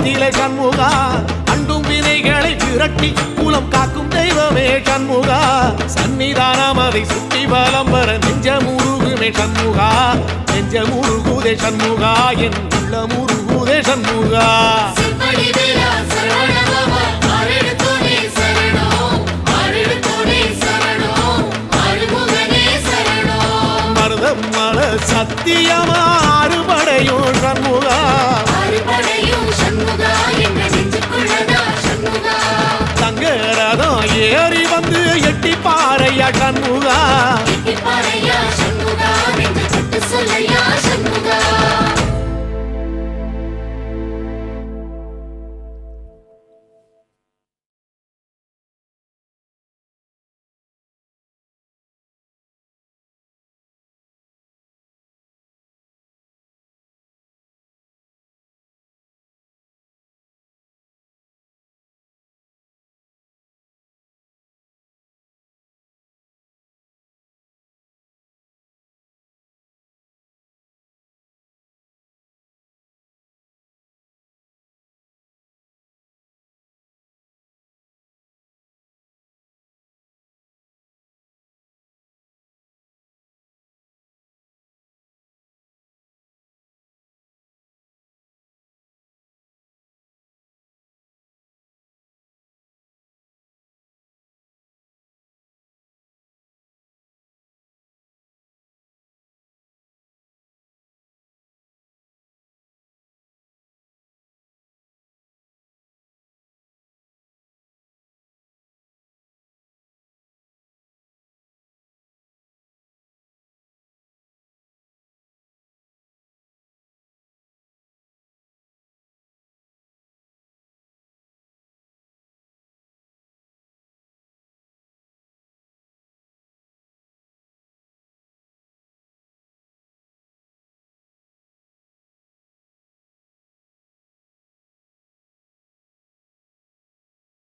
கோலத்திலே சண்முகா அண்டும் வினைகளை விரட்டி குலம் காக்கும் தெய்வமே சண்முகா சன்னிதானம் அதை சுற்றி பலம் வர நெஞ்சமுருகுமே சண்முகா நெஞ்சமுருகுதே சண்முகா என் உள்ள முருகுதே சண்முகா மருதமல சத்தியமா அறுபடையும் சண்முகா தங்க ரதம் ஏறி வந்து எட்டி பாறையா சண்முகா